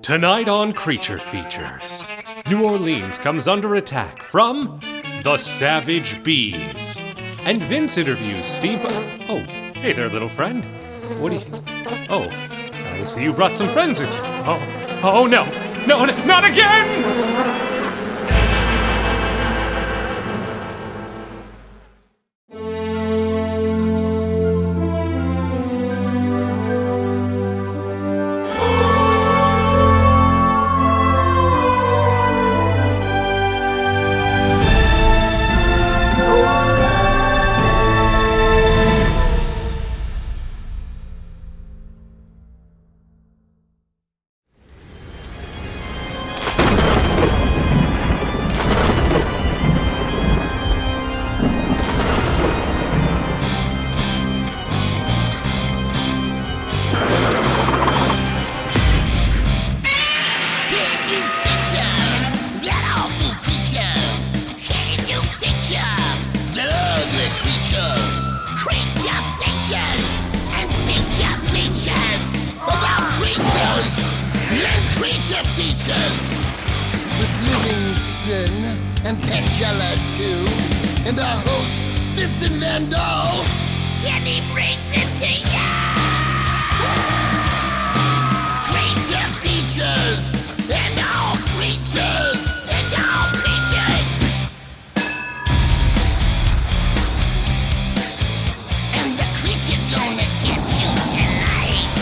Tonight on Creature Features, New Orleans comes under attack from the Savage Bees. And Vince interviews Steampunk. Oh, hey there, little friend. What do you... Oh, I see you brought some friends with you. Oh no. No, not again! And Tangela too, and our host Vincent Van Dahl, and he brings it to ya! Creature features, and all creatures, and all creatures! And the creature gonna get you tonight.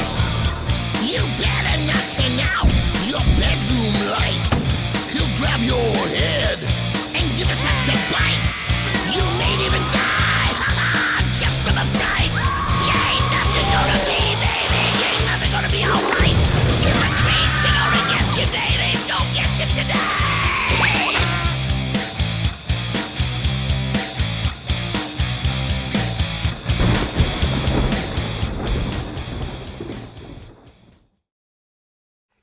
You better not turn out your bedroom light. He'll grab your head and give us such a bite. You may even die, just from a fright. You ain't nothing gonna be, baby. You ain't nothing gonna be alright. Cause the creature gonna get you, baby. Gonna get you tonight.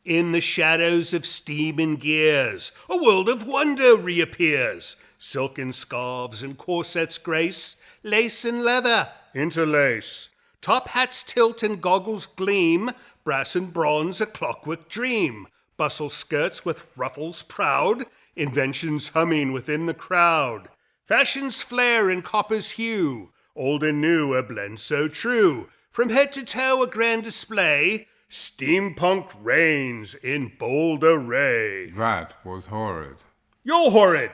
In the shadows of steam and gears, a world of wonder reappears. Silken scarves and corsets grace, lace and leather interlace. Top hats tilt and goggles gleam, brass and bronze a clockwork dream. Bustle skirts with ruffles proud, inventions humming within the crowd. Fashions flare in copper's hue, old and new a blend so true. From head to toe a grand display, Steampunk reigns in bold array. That was horrid. You're horrid.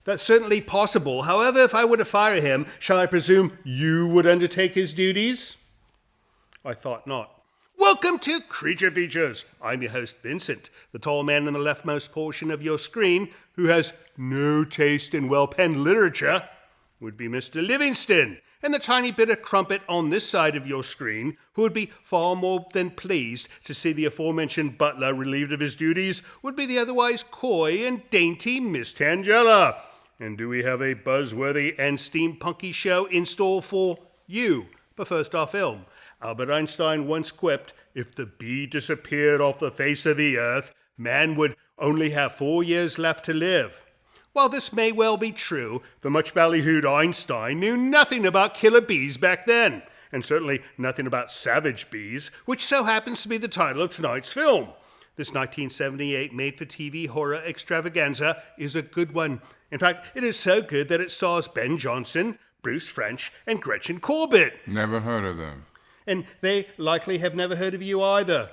That's certainly possible. However, if I were to fire him, shall I presume you would undertake his duties? I thought not. Welcome to Creature Features. I'm your host, Vincent, the tall man in the leftmost portion of your screen who has no taste in well-penned literature, would be Mr. Livingston. And the tiny bit of crumpet on this side of your screen, who would be far more than pleased to see the aforementioned butler relieved of his duties, would be the otherwise coy and dainty Miss Tangela. And do we have a buzzworthy and steampunky show in store for you? But first our film. Albert Einstein once quipped, if the bee disappeared off the face of the earth, man would only have 4 years left to live. While this may well be true, the much ballyhooed Einstein knew nothing about killer bees back then, and certainly nothing about savage bees, which so happens to be the title of tonight's film. This 1978 made-for-TV horror extravaganza is a good one. In fact, it is so good that it stars Ben Johnson, Bruce French, and Gretchen Corbett. Never heard of them. And they likely have never heard of you either.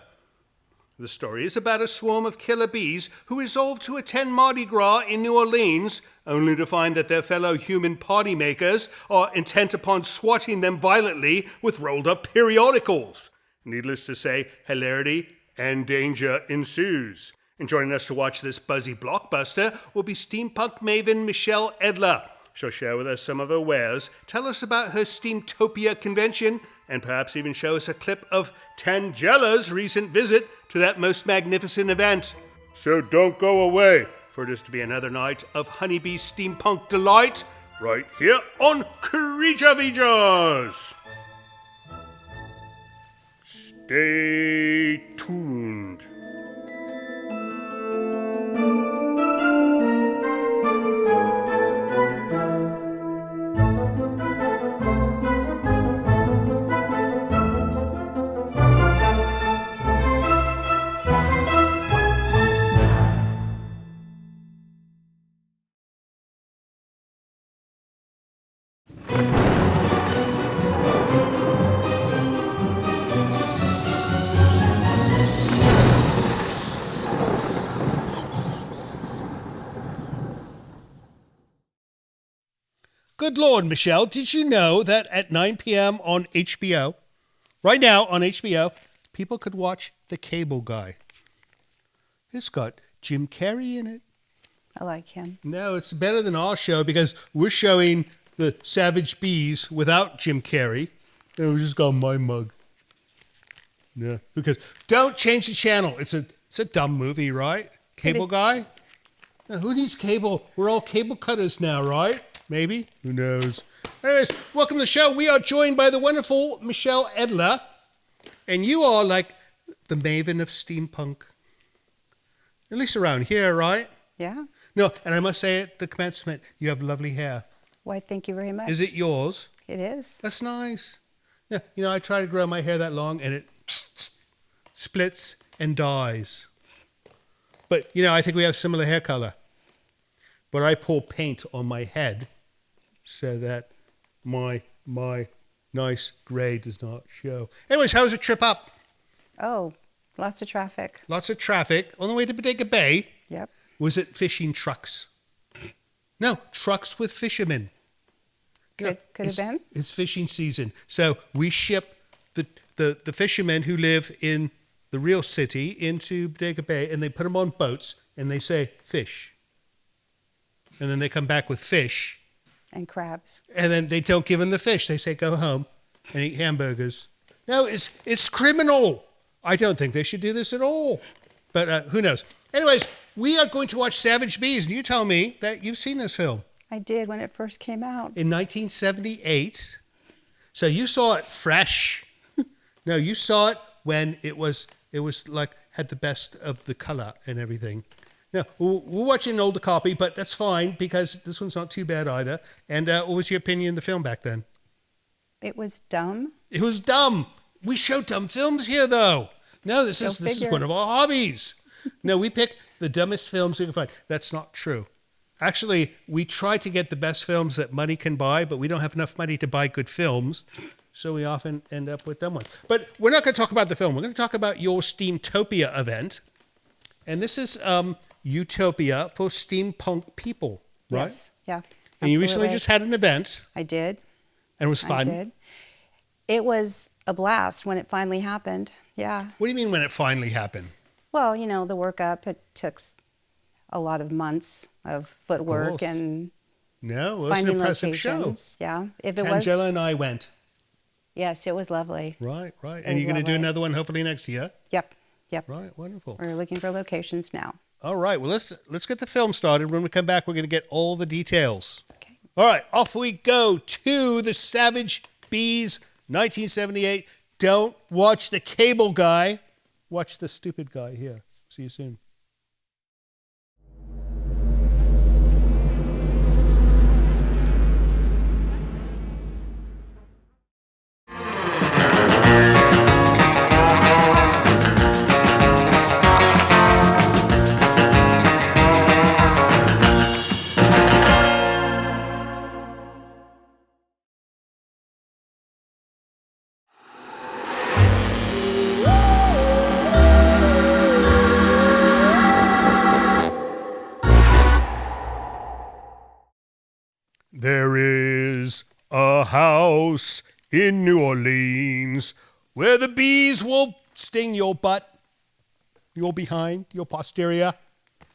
The story is about a swarm of killer bees who resolve to attend Mardi Gras in New Orleans, only to find that their fellow human party makers are intent upon swatting them violently with rolled-up periodicals. Needless to say, hilarity and danger ensues. And joining us to watch this buzzy blockbuster will be steampunk maven Michele Edler. She'll share with us some of her wares, tell us about her Steamtopia convention, and perhaps even show us a clip of Tangela's recent visit to that most magnificent event. So don't go away, for it is to be another night of honeybee steampunk delight, right here on Creature Features. Stay tuned. Good Lord, Michelle, did you know that at 9 p.m. on HBO, right now on HBO, people could watch The Cable Guy? It's got Jim Carrey in it. I like him. No, it's better than our show because we're showing the Savage Bees without Jim Carrey. And we just go, my mug. Yeah, who cares? Don't change the channel. It's a dumb movie, right? Cable Guy? Now, who needs cable? We're all cable cutters now, right? Maybe? Who knows? Anyways, welcome to the show. We are joined by the wonderful Michele Edler. And you are like the maven of steampunk. At least around here, right? Yeah. No, and I must say at the commencement, you have lovely hair. Why, thank you very much. Is it yours? It is. That's nice. Yeah, you know, I try to grow my hair that long and it splits and dies. But, you know, I think we have similar hair color. But I pour paint on my head so that my nice gray does not show. Anyways, how was the trip up? Oh, lots of traffic. Lots of traffic on the way to Bodega Bay. Yep. Was it fishing trucks? No, trucks with fishermen. Could have been. It's fishing season. So we ship the fishermen who live in the real city into Bodega Bay, and they put them on boats, and they say, fish. And then they come back with fish. And crabs. And then they don't give them the fish. They say, go home and eat hamburgers. No, it's criminal. I don't think they should do this at all. But who knows? Anyways, we are going to watch Savage Bees, and you tell me that you've seen this film. I did when it first came out. In 1978. So you saw it fresh. No, you saw it when it was like had the best of the color and everything. No, we're watching an older copy, but that's fine because this one's not too bad either. And what was your opinion of the film back then? It was dumb. It was dumb. We show dumb films here, though. No, this is one of our hobbies. No, we pick the dumbest films we can find. That's not true. Actually, we try to get the best films that money can buy, but we don't have enough money to buy good films, so we often end up with dumb ones. But we're not going to talk about the film. We're going to talk about your Steamtopia event. And this is Utopia for steampunk people, right? Yes. Yeah. And absolutely. you recently just had an event. I did. And it was fun. I did. It was a blast when it finally happened. Yeah. What do you mean when it finally happened? Well, you know, the workup, it took a lot of months of footwork and No, it was an finding impressive show. locations. Yeah. If it was, Angela and I went. yes, it was lovely. Right. It And was you're going to do lovely. another one hopefully next year? Yep. Right, wonderful. We're looking for locations now. All right, well, let's get the film started. When we come back, we're going to get all the details. Okay. All right, off we go to the Savage Bees, 1978. Don't watch the Cable Guy. Watch the stupid guy here. See you soon. There is a house in New Orleans where the bees will sting your butt, your behind, your posterior.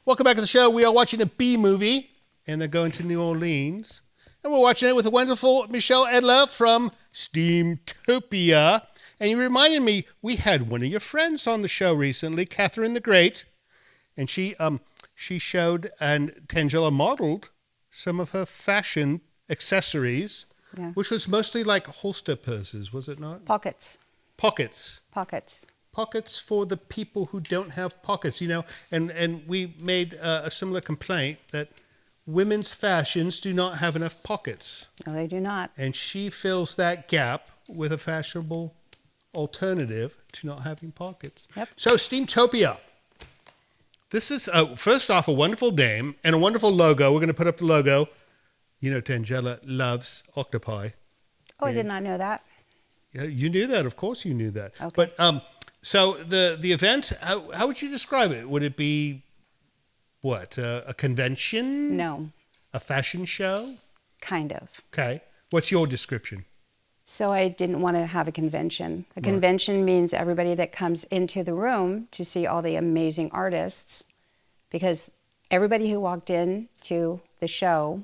Welcome back to the show. We are watching a bee movie, and they're going to New Orleans. And we're watching it with the wonderful Michele Edler from Steamtopia. And you reminded me, we had one of your friends on the show recently, Catherine the Great. And she showed and Tangela modeled some of her fashion accessories, Yeah. which was mostly like holster purses, was it not? Pockets. Pockets. Pockets for the people who don't have pockets, you know. And we made a similar complaint that women's fashions do not have enough pockets. No, they do not. And she fills that gap with a fashionable alternative to not having pockets. Yep. So Steamtopia. This is, first off, a wonderful name and a wonderful logo. We're going to put up the logo. You know, Tangela loves octopi. Oh, I did not know that. Yeah, you knew that. Of course you knew that. Okay. But so the event, how would you describe it? Would it be, what, a convention? No. A fashion show? kind of. Okay. What's your description? So I didn't want to have a convention. A convention means everybody that comes into the room to see all the amazing artists, because everybody who walked in to the show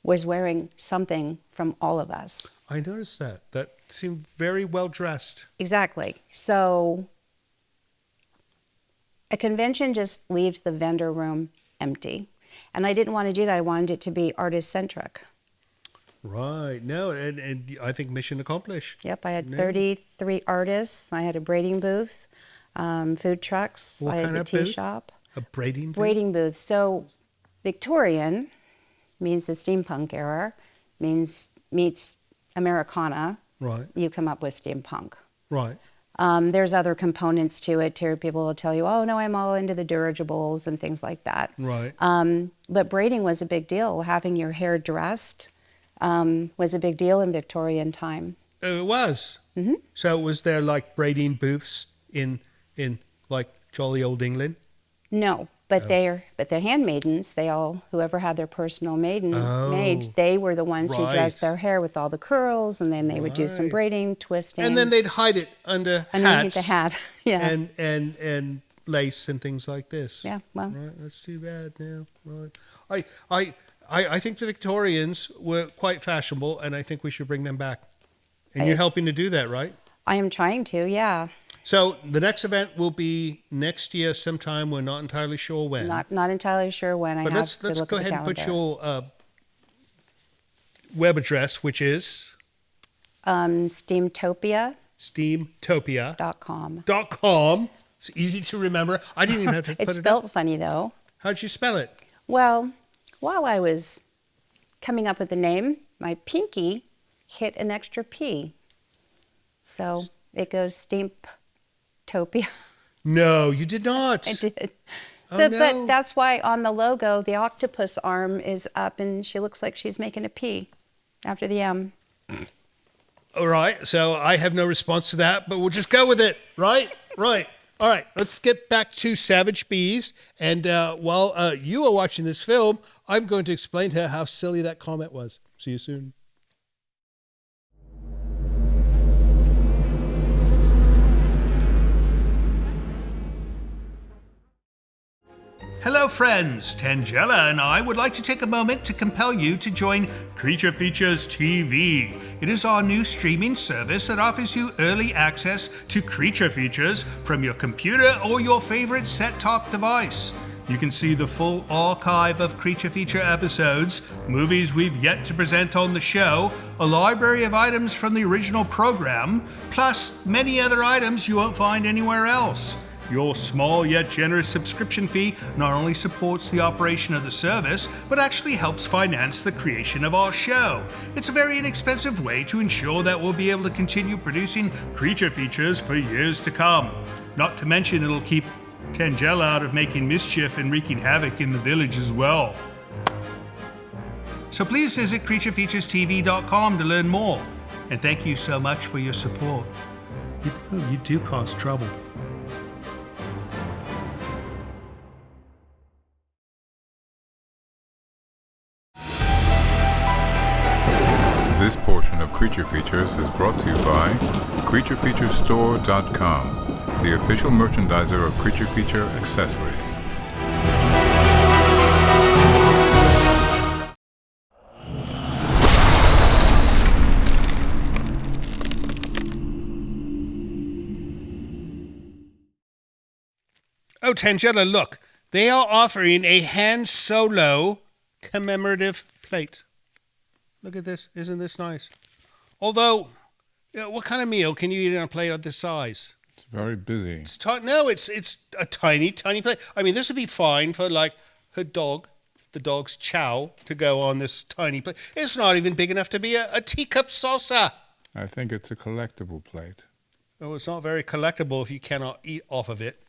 was wearing something from all of us. I noticed that. That seemed very well dressed. Exactly. So a convention just leaves the vendor room empty. And I didn't want to do that. I wanted it to be artist-centric. Right. No, and I think mission accomplished. Yep, I had 33 artists. I had a braiding booth, food trucks. What I had kind the of tea booth? shop. A braiding booth? Braiding booth. So Victorian means the steampunk era, meets Americana. Right. You come up with steampunk. Right. There's other components to it too. People will tell you, oh no, I'm all into the dirigibles and things like that. Right. But braiding was a big deal. Having your hair dressed was a big deal in Victorian time. It was. Mm-hmm. So was there like braiding booths in like jolly old England? No, but they're handmaidens. They all, whoever had their personal maids, they were the ones who dressed their hair with all the curls, and then they would do some braiding, twisting, and then they'd hide it underneath the hat. Yeah, and lace and things like this. Yeah, well, right. That's too bad now. Right. I think the Victorians were quite fashionable, and I think we should bring them back. And you're helping to do that, right? I am trying to. Yeah. So the next event will be next year sometime. We're not entirely sure when. Not entirely sure when. But let's go ahead and put your web address, which is Steamtopia. Steamtopia.com. .com. It's easy to remember. I didn't even have to put it It's spelled funny though. How'd you spell it? Well, while I was coming up with the name, my pinky hit an extra P. So it goes Steamtopia. No, you did not. I did. Oh, So, no. But that's why on the logo, the octopus arm is up and she looks like she's making a P after the M. All right. So I have no response to that, but we'll just go with it. Right? Right. All right. Let's get back to Savage Bees. And while you are watching this film, I'm going to explain to her how silly that comment was. See you soon. Hello friends, Tangella and I would like to take a moment to compel you to join Creature Features TV. It is our new streaming service that offers you early access to Creature Features from your computer or your favorite set-top device. You can see the full archive of Creature Feature episodes, movies we've yet to present on the show, a library of items from the original program, plus many other items you won't find anywhere else. Your small yet generous subscription fee not only supports the operation of the service, but actually helps finance the creation of our show. It's a very inexpensive way to ensure that we'll be able to continue producing Creature Features for years to come. Not to mention it'll keep Tangella out of making mischief and wreaking havoc in the village as well. So please visit creaturefeaturestv.com to learn more. And thank you so much for your support. You do cause trouble. This portion of Creature Features is brought to you by CreatureFeatureStore.com, the official merchandiser of Creature Feature accessories. Oh, Tangella, look. They are offering a Han Solo commemorative plate. Look at this. Isn't this nice? Although, what kind of meal can you eat on a plate of this size? It's very busy. It's it's a tiny, tiny plate. I mean, this would be fine for like her dog, the dog's chow, to go on this tiny plate. It's not even big enough to be a teacup saucer. I think it's a collectible plate. Oh, it's not very collectible if you cannot eat off of it.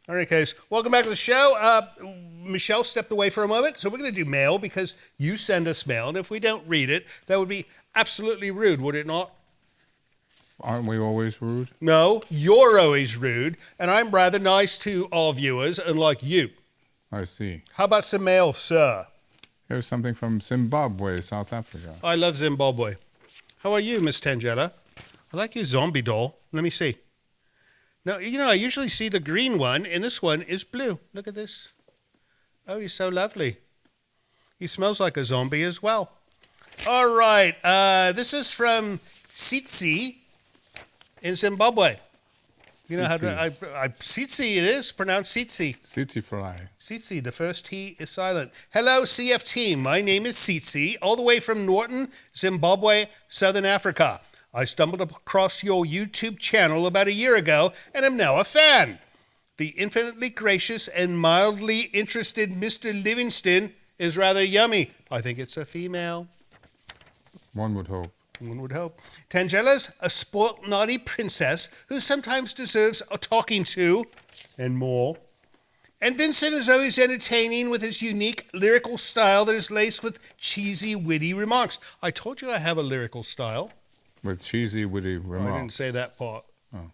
In any case, welcome back to the show. Michelle stepped away for a moment, so we're going to do mail because you send us mail, and if we don't read it, that would be absolutely rude, would it not? Aren't we always rude? No, you're always rude, and I'm rather nice to our viewers, unlike you. I see. How about some mail, sir? Here's something from Zimbabwe, South Africa. I love Zimbabwe. How are you, Miss Tangella? I like your zombie doll. Let me see. Now, I usually see the green one, and this one is blue. Look at this. Oh, he's so lovely. He smells like a zombie as well. All right. This is from Tsitsi in Zimbabwe. You know how to... Tsitsi it is, pronounced Tsitsi. Tsitsi fry. Tsitsi, the first T is silent. Hello, CF team. My name is Tsitsi, all the way from Norton, Zimbabwe, Southern Africa. I stumbled across your YouTube channel about a year ago, and am now a fan. The infinitely gracious and mildly interested Mr. Livingston is rather yummy. I think it's a female. One would hope. One would hope. Tangella's a spoilt, naughty princess who sometimes deserves a talking to, and more. And Vincent is always entertaining with his unique lyrical style that is laced with cheesy, witty remarks. I told you I have a lyrical style. With cheesy, witty remarks. I didn't say that part. Oh.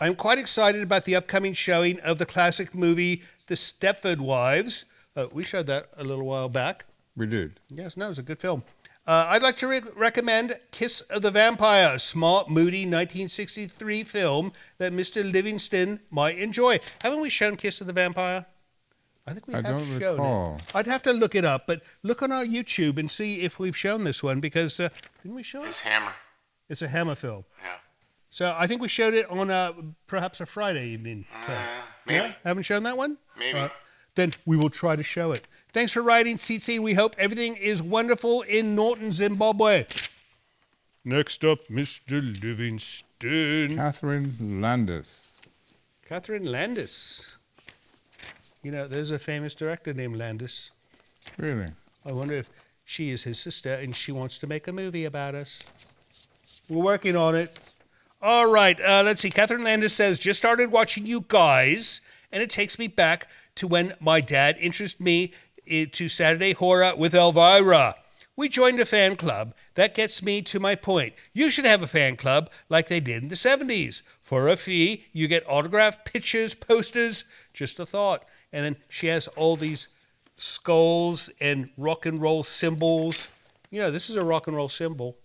I'm quite excited about the upcoming showing of the classic movie, The Stepford Wives. We showed that a little while back. We did. Yes, no, it was a good film. I'd like to recommend Kiss of the Vampire, a smart, moody 1963 film that Mr. Livingston might enjoy. Haven't we shown Kiss of the Vampire? I think we have don't shown recall. it. I'd have to look it up, but look on our YouTube and see if we've shown this one, because didn't we show it? It's Hammer. It's a Hammer film. Yeah. So I think we showed it on perhaps a Friday evening. Maybe. Yeah? Haven't shown that one? Maybe. Then we will try to show it. Thanks for writing, Tsitsi. We hope everything is wonderful in Norton, Zimbabwe. Next up, Mr. Livingston. Catherine Landis. Catherine Landis. There's a famous director named Landis. Really? I wonder if she is his sister and she wants to make a movie about us. We're working on it. All right, let's see. Catherine Landis says, just started watching you guys, and it takes me back to when my dad introduced me to Saturday Horror with Elvira. We joined a fan club. That gets me to my point. You should have a fan club like they did in the 70s. For a fee, you get autographed pictures, posters, just a thought. And then she has all these skulls and rock and roll symbols. This is a rock and roll symbol.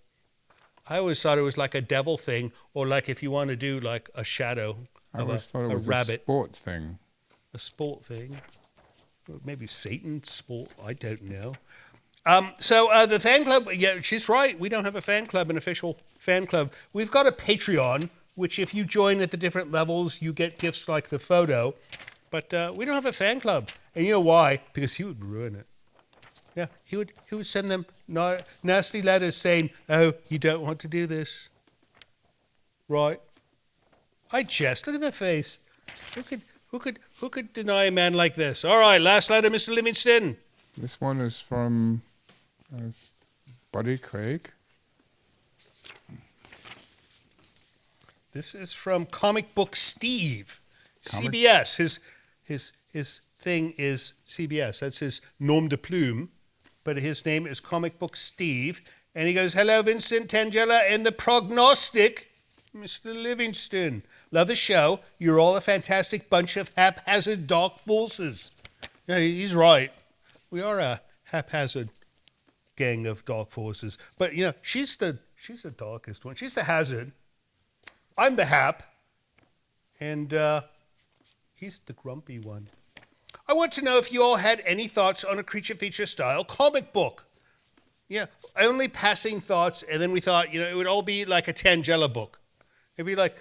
I always thought it was like a devil thing, or like if you want to do like a shadow I of always thought it was rabbit. a sport thing. A sport thing. Or maybe Satan's sport. I don't know. So the fan club, yeah, she's right. We don't have a fan club, an official fan club. We've got a Patreon, which if you join at the different levels, you get gifts like the photo. But we don't have a fan club. And you know why? Because he would ruin it. Yeah, he would send them nasty letters saying, oh, you don't want to do this. Right. Look at the face. Who could deny a man like this? All right, last letter, Mr. Livingston. This one is from Buddy Craig. This is from Comic Book Steve. CBS. His thing is CBS. That's his nom de plume. But his name is Comic Book Steve. And he goes, hello, Vincent, Tangella, and the prognostic, Mr. Livingston. Love the show. You're all a fantastic bunch of haphazard dark forces. Yeah, he's right. We are a haphazard gang of dark forces. But, she's the darkest one. She's the hazard. I'm the hap. And he's the grumpy one. I want to know if you all had any thoughts on a creature feature style comic book. Yeah, only passing thoughts, and then we thought, it would all be like a Tangella book. It'd be like,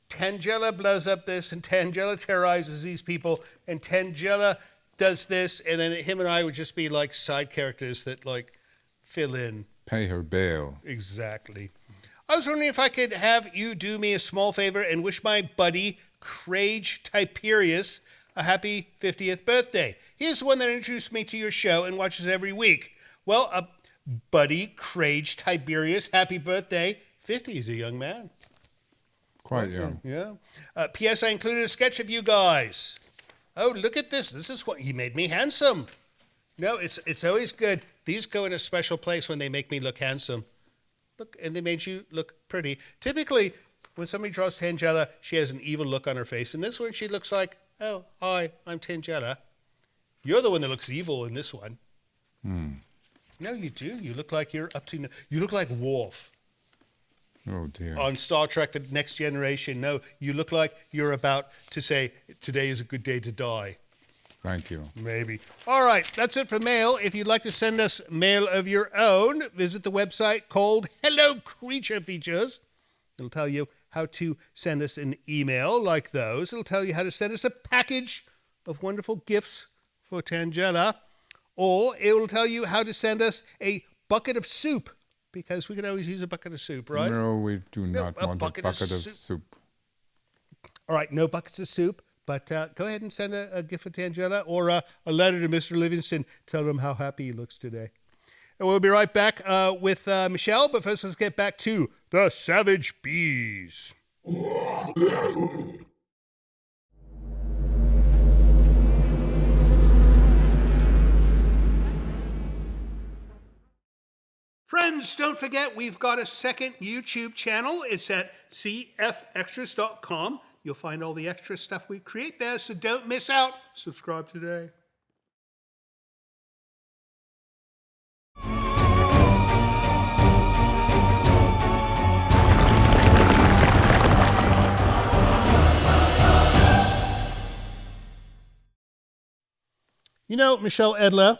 Tangella blows up this, and Tangella terrorizes these people, and Tangella does this, and then him and I would just be like side characters that fill in. Pay her bail. Exactly. I was wondering if I could have you do me a small favor and wish my buddy, Crage Tiberius, a happy 50th birthday. He is the one that introduced me to your show and watches every week. Well, buddy, Crage Tiberius, happy birthday. 50 is a young man. Quite young. Yeah. P.S. I included a sketch of you guys. Oh, look at this. This is what he made me handsome. No, it's always good. These go in a special place when they make me look handsome. Look, and they made you look pretty. Typically, when somebody draws Tangella, she has an evil look on her face. In this one, she looks like, oh, hi, I'm Tangella. You're the one that looks evil in this one. No, you do. You look like you're up to... You look like Worf Oh dear. on Star Trek The Next Generation. No, you look like you're about to say, today is a good day to die. Thank you. Maybe. All right, that's it for mail. If you'd like to send us mail of your own, visit the website called Hello Creature Features. It'll tell you how to send us an email like those. It'll tell you how to send us a package of wonderful gifts for Tangela. Or it will tell you how to send us a bucket of soup, because we can always use a bucket of soup, right? No, we do not a want bucket a of bucket of soup. soup. All right, no buckets of soup, but go ahead and send a gift for Tangela or a letter to Mr. Livingston. Tell him how happy he looks today. And we'll be right back with Michelle, but first let's get back to the Savage Bees. Friends, don't forget we've got a second YouTube channel. It's at cfextras.com. You'll find all the extra stuff we create there, so don't miss out. Subscribe today. You know, Michele Edler,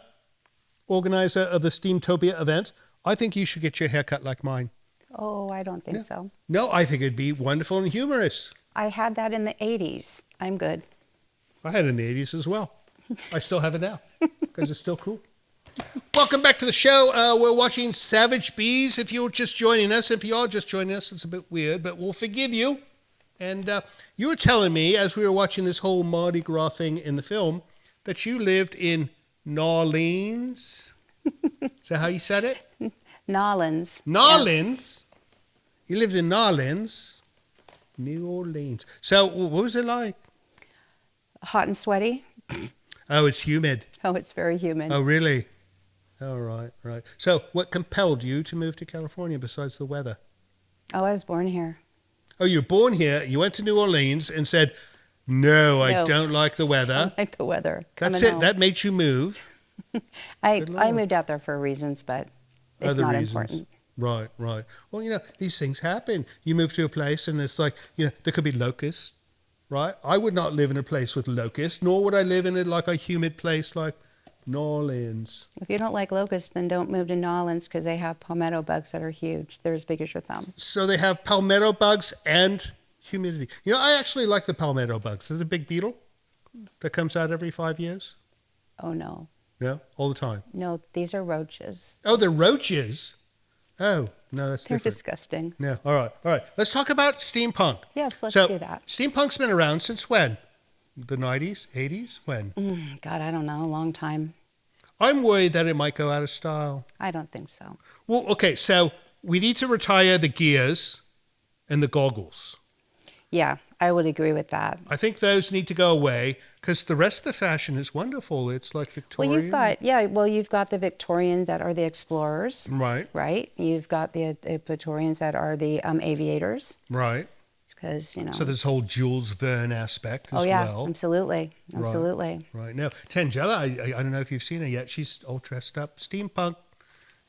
organizer of the Steamtopia event, I think you should get your hair cut like mine. Oh, I don't think so. No, I think it'd be wonderful and humorous. I had that in the 80s. I'm good. I had it in the 80s as well. I still have it now because it's still cool. Welcome back to the show. We're watching Savage Bees. If you're just joining us, if you are just joining us, it's a bit weird, but we'll forgive you. And you were telling me as we were watching this whole Mardi Gras thing in the film that you lived in New Orleans. Is that how you said it? Nolans. Nolans? You lived in Nolans, New Orleans. So what was it like? Hot and sweaty. Oh, it's humid. Oh, it's very humid. Oh, really? Oh, right. So what compelled you to move to California besides the weather? Oh, I was born here. Oh, you were born here. You went to New Orleans and said, no, I No. don't like the weather. Don't like the weather. That's Coming it. home. That made you move. I Lord. moved out there for reasons, but it's Other not reasons. important. Right. Well, you know, these things happen. You move to a place and it's like, you know, there could be locusts, right? I would not live in a place with locusts, nor would I live in like a humid place like New Orleans. If you don't like locusts, then don't move to Nolans because they have palmetto bugs that are huge. They're as big as your thumb. So they have palmetto bugs and humidity. You know, I actually like the palmetto bugs. There's a big beetle that comes out every 5 years. Oh, no. No, all the time. No, these are roaches. Oh, they're roaches. Oh, no, that's They're different. disgusting. No, all right. Let's talk about steampunk. Yes, let's So, do that. Steampunk's been around since when? The 90s, 80s? When? God, I don't know. A long time. I'm worried that it might go out of style. I don't think so. Well, okay, so we need to retire the gears and the goggles. Yeah, I would agree with that. I think those need to go away because the rest of the fashion is wonderful. It's like Victorian. Well, you've got the Victorians that are the explorers. Right. Right. You've got the Victorians that are the aviators. Right. Because, you know. So this whole Jules Verne aspect as oh, yeah, well. Absolutely. Right. Now, Tangela, I don't know if you've seen her yet. She's all dressed up. Steampunk.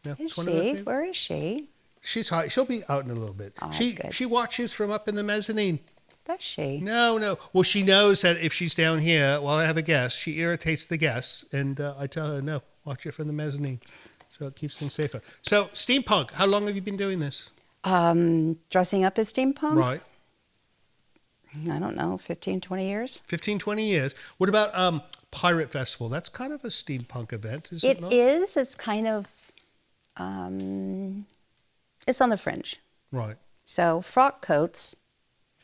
No, Is it's one of her she? favorite- Where is she? She's high. She'll be out in a little bit. Oh, that's she good. she watches from up in the mezzanine. Does she? No. Well, she knows that if she's down here while I have a guest, she irritates the guests, and I tell her, no, watch it from the mezzanine. So it keeps things safer. So, steampunk, how long have you been doing this? Dressing up as steampunk? Right. I don't know, 15, 20 years? 15, 20 years. What about Pirate Festival? That's kind of a steampunk event, is it not? It is. It's kind of, it's on the fringe. Right. So frock coats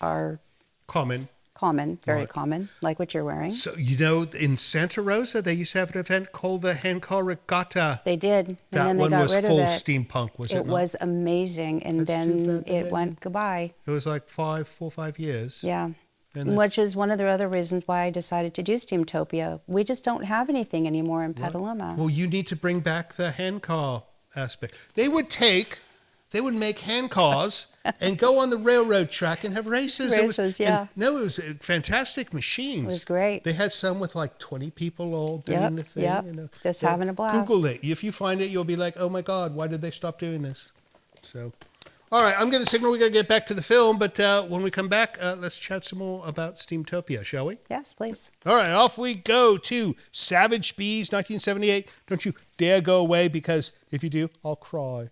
are Common. very Right. common, like what you're wearing. So, you know, in Santa Rosa, they used to have an event called the Handcar Regatta. They did, and That then they one got was rid full of it. steampunk, was it It not? was amazing, and That's too then bad they it didn't. went goodbye. It was like 4 or 5 years. Yeah. And then- Which is one of the other reasons why I decided to do Steamtopia. We just don't have anything anymore in Petaluma. Well, you need to bring back the handcar aspect. They would take they would make hand cars and go on the railroad track and have races. Yeah. It was fantastic machines. It was great. They had some with like 20 people all doing the thing. Yep. You know. Just having a blast. Google it. If you find it, you'll be like, oh my God, why did they stop doing this? So, all right, I'm getting the signal. We got to get back to the film, but when we come back, let's chat some more about Steamtopia, shall we? Yes, please. All right, off we go to Savage Bees, 1978. Don't you dare go away, because if you do, I'll cry.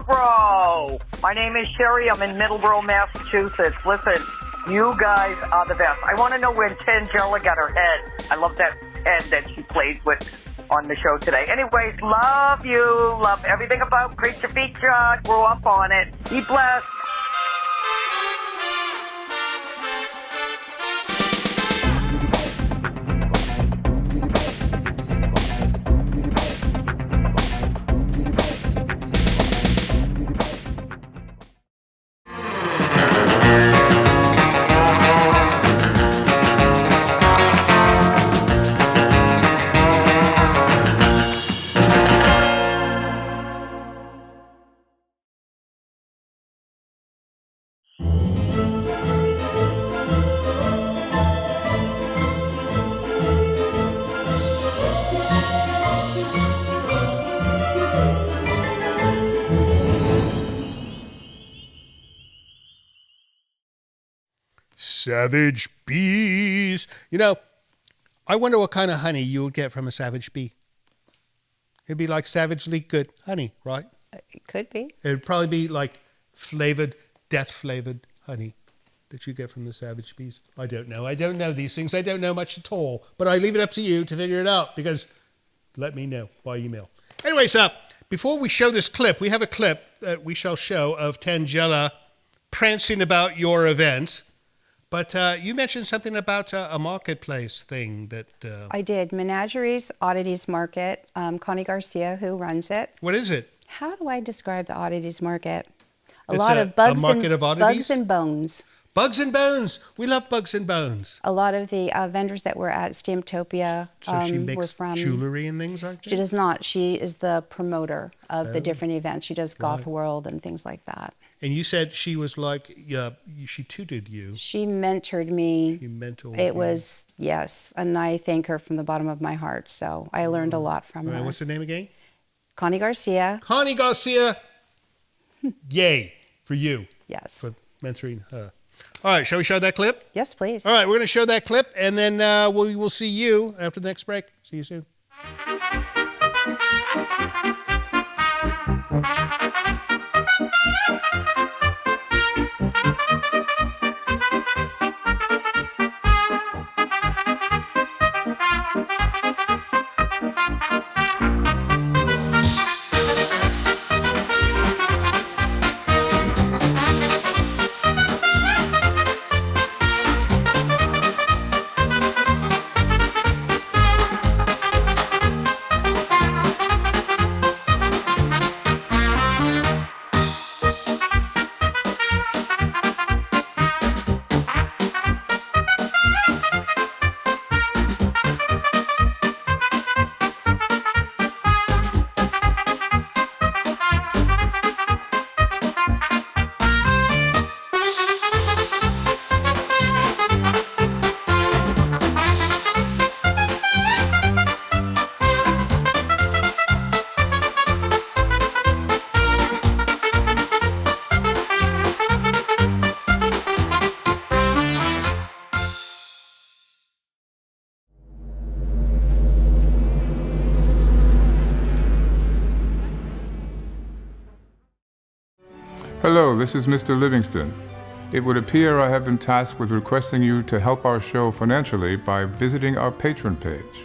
Bro, my name is Sherry. I'm in Middleborough, Massachusetts. Listen, you guys are the best. I want to know where Tangela got her head. I love that head that she played with on the show today. Anyways, love you. Love everything about Creature Feature. Grew up on it. Be blessed. Savage bees. You know, I wonder what kind of honey you would get from a savage bee. It'd be like savagely good honey, right? It could be. It'd probably be like flavored, death-flavored honey that you get from the savage bees. I don't know. I don't know these things. I don't know much at all. But I leave it up to you to figure it out, because let me know by email. Anyways, before we show this clip, we have a clip that we shall show of Tangela prancing about your event. But you mentioned something about a marketplace thing that... I did. Menageries Oddities Market. Connie Garcia, who runs it. What is it? How do I describe the Oddities Market? It's lot of bugs, a market of oddities? Bugs and bones. Bugs and bones. We love bugs and bones. A lot of the vendors that were at Steamtopia So she were makes from... jewelry and things like that? She does not. She is the promoter of the different events. She does Goth World and things like that. And you said she was like, she tutored you. She mentored me. She mentored It you. was, yes, and I thank her from the bottom of my heart. So I learned a lot from All right, her. what's her name again? Connie Garcia. Connie Garcia. Yay for you. Yes. For mentoring her. All right, shall we show that clip? Yes, please. All right, we're going to show that clip, and then we will see you after the next break. See you soon. Hello, this is Mr. Livingston. It would appear I have been tasked with requesting you to help our show financially by visiting our Patreon page.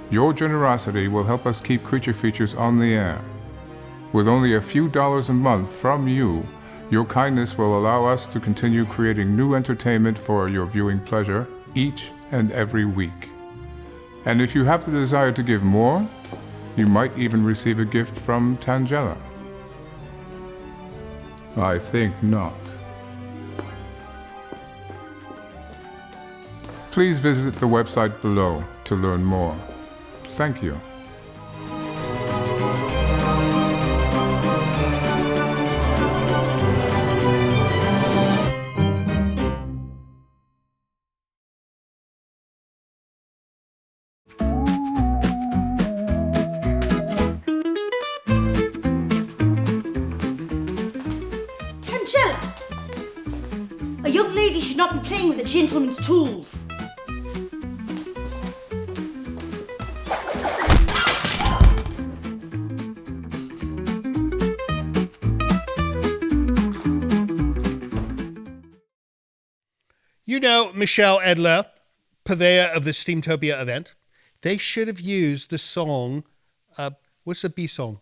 Your generosity will help us keep Creature Features on the air. With only a few dollars a month from you, your kindness will allow us to continue creating new entertainment for your viewing pleasure each and every week. And if you have the desire to give more, you might even receive a gift from Tangela. I think not. Please visit the website below to learn more. Thank you. A young lady should not be playing with a gentleman's tools. You know, Michele Edler, purveyor of the Steamtopia event, they should have used the song, what's the B song?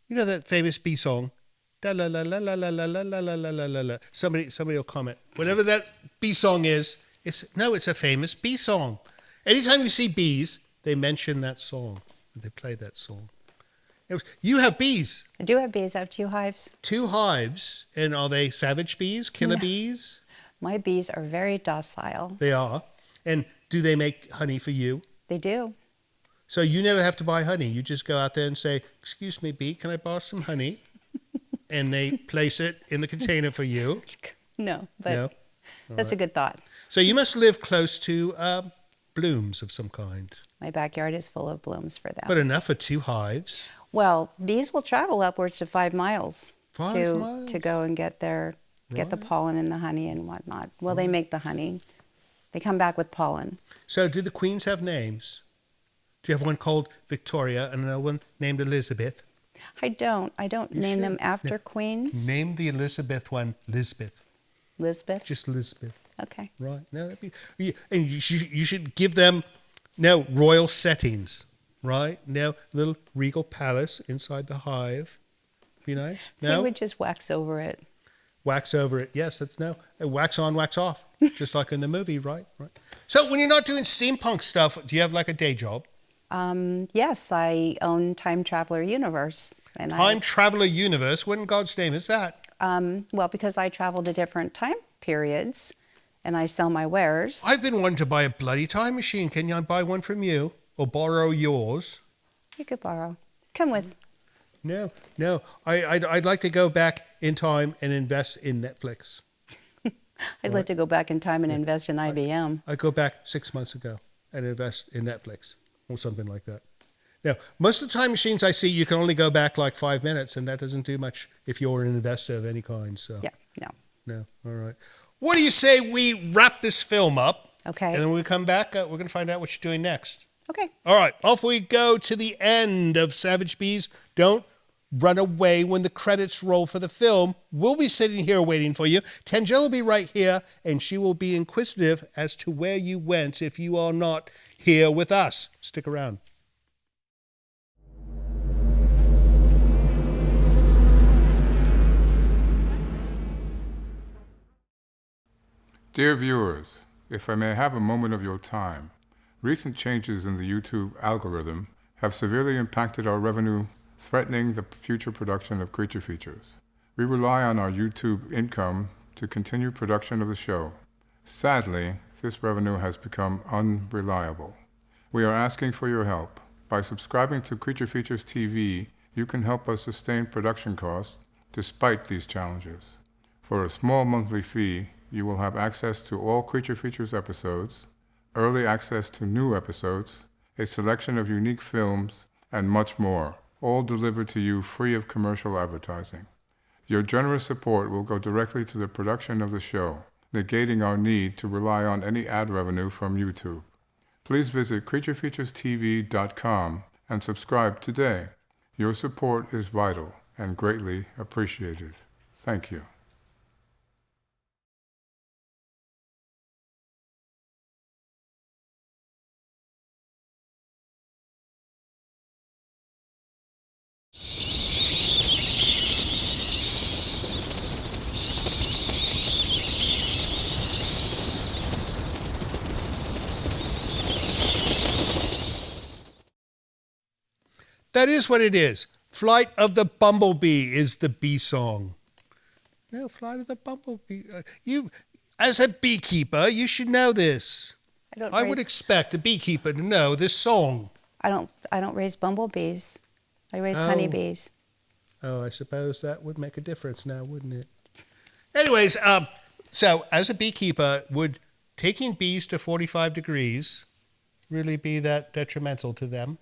You know that famous B song? Da la la la la la la la la la la la la. Somebody will comment. Whatever that bee song is, it's a famous bee song. Anytime you see bees, they mention that song. They play that song. You have bees. I do have bees. I have 2 hives. 2 hives. And are they savage bees, killer No. bees? My bees are very docile. They are. And do they make honey for you? They do. So you never have to buy honey. You just go out there and say, "Excuse me, bee, can I borrow some honey?" And they place it in the container for you. No, but No? that's a good thought. So you must live close to blooms of some kind. My backyard is full of blooms for them. But enough for 2 hives. Well, bees will travel upwards to 5 miles, 5 miles? to go and get the pollen and the honey and whatnot. Well, they make the honey. They come back with pollen. So do the queens have names? Do you have one called Victoria and another one named Elizabeth? I don't name them after queens. Name the Elizabeth one Lisbeth. Lisbeth? Just Lisbeth. Okay. Right. No, and you should give them royal settings, right? Now little regal palace inside the hive. Be nice. They No, would just wax over it. wax over it. Yes, that's no. Wax on, wax off, just like in the movie, right? Right. So when you're not doing steampunk stuff, do you have like a day job? Yes, I own Time Traveler Universe. And Time Traveler Universe. What in God's name is that? Well, because I travel to different time periods and I sell my wares. I've been wanting to buy a bloody time machine. Can I buy one from you or borrow yours? You could borrow. Come with. No. I'd like to go back in time and invest in Netflix. I'd like to go back in time and invest in IBM. I go back 6 months ago and invest in Netflix or something like that. Now, most of the time machines I see, you can only go back like 5 minutes, and that doesn't do much if you're an investor of any kind. So Yeah, no. no, all right. What do you say we wrap this film up? Okay. And then when we come back, we're going to find out what you're doing next. Okay. All right, off we go to the end of Savage Bees. Don't run away when the credits roll for the film. We'll be sitting here waiting for you. Tangela will be right here, and she will be inquisitive as to where you went if you are not here with us. Stick around. Dear viewers, if I may have a moment of your time, recent changes in the YouTube algorithm have severely impacted our revenue, threatening the future production of Creature Features. We rely on our YouTube income to continue production of the show. Sadly, this revenue has become unreliable. We are asking for your help. By subscribing to Creature Features TV, you can help us sustain production costs despite these challenges. For a small monthly fee, you will have access to all Creature Features episodes, early access to new episodes, a selection of unique films, and much more, all delivered to you free of commercial advertising. Your generous support will go directly to the production of the show, negating our need to rely on any ad revenue from YouTube. Please visit creaturefeaturestv.com and subscribe today. Your support is vital and greatly appreciated. Thank you. That is what it is. Flight of the Bumblebee is the bee song. No, Flight of the Bumblebee. as a beekeeper, you should know this. I would raise- expect a beekeeper to know this song. I don't raise bumblebees. I raise honeybees. Oh, I suppose that would make a difference now, wouldn't it? Anyways, so as a beekeeper, would taking bees to 45 degrees really be that detrimental to them?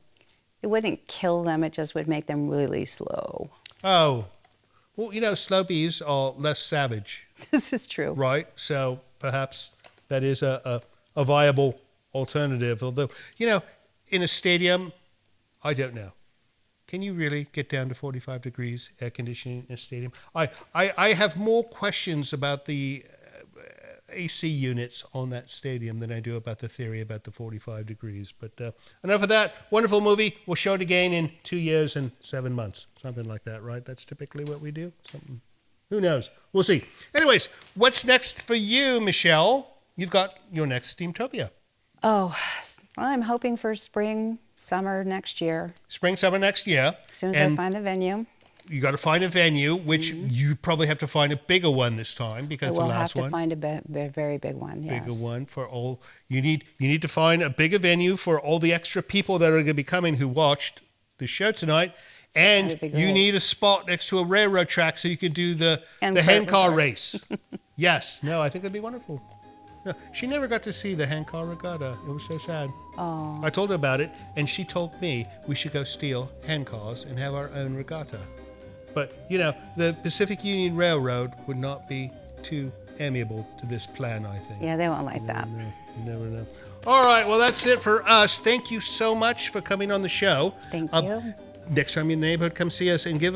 It wouldn't kill them. It just would make them really slow. Oh, well, slow bees are less savage, This is true. right? So perhaps that is a viable alternative. Although, in a stadium, I don't know. Can you really get down to 45 degrees air conditioning in a stadium? I have more questions about the AC units on that stadium than I do about the theory about the 45 degrees. But enough of that. Wonderful movie. We'll show it again in 2 years and 7 months. Something like that, right? That's typically what we do. Something. Who knows? We'll see. Anyways, what's next for you, Michelle? You've got your next Steamtopia. Oh, well, I'm hoping for spring, summer next year. Spring, summer next year. As soon as I find the venue. You got to find a venue, which you probably have to find a bigger one this time because I will the last have to one. find a very big one. Yes. Bigger one for all. You need to find a bigger venue for all the extra people that are going to be coming who watched the show tonight, and That'd be you great. need a spot next to a railroad track so you can do the And hand car cart. race. Yes, no, I think that'd be wonderful. No, she never got to see the hand car regatta. It was so sad. Oh. I told her about it, and she told me we should go steal hand cars and have our own regatta. But, the Pacific Union Railroad would not be too amiable to this plan, I think. Yeah, they won't like that. You never know. All right, well, that's it for us. Thank you so much for coming on the show. Thank you. Next time you're in the neighborhood, come see us and give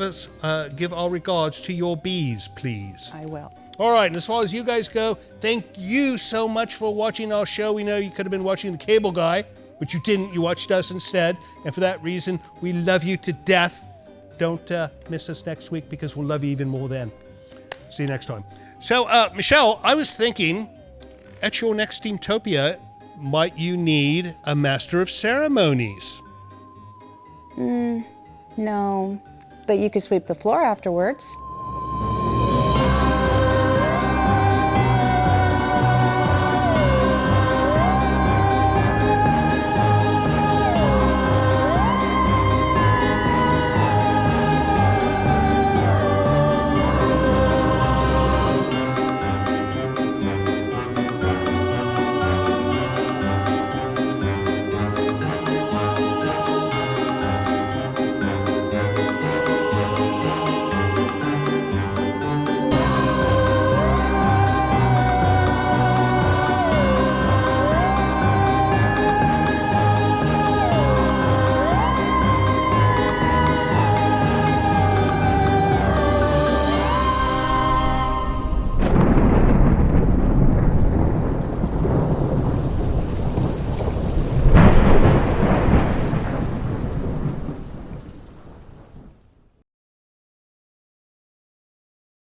our regards to your bees, please. I will. All right, and as far as you guys go, thank you so much for watching our show. We know you could have been watching the cable guy, but you didn't. You watched us instead. And for that reason, we love you to death. Don't miss us next week because we'll love you even more then. See you next time. So, Michelle, I was thinking, at your next Steamtopia, might you need a master of ceremonies? No, but you could sweep the floor afterwards.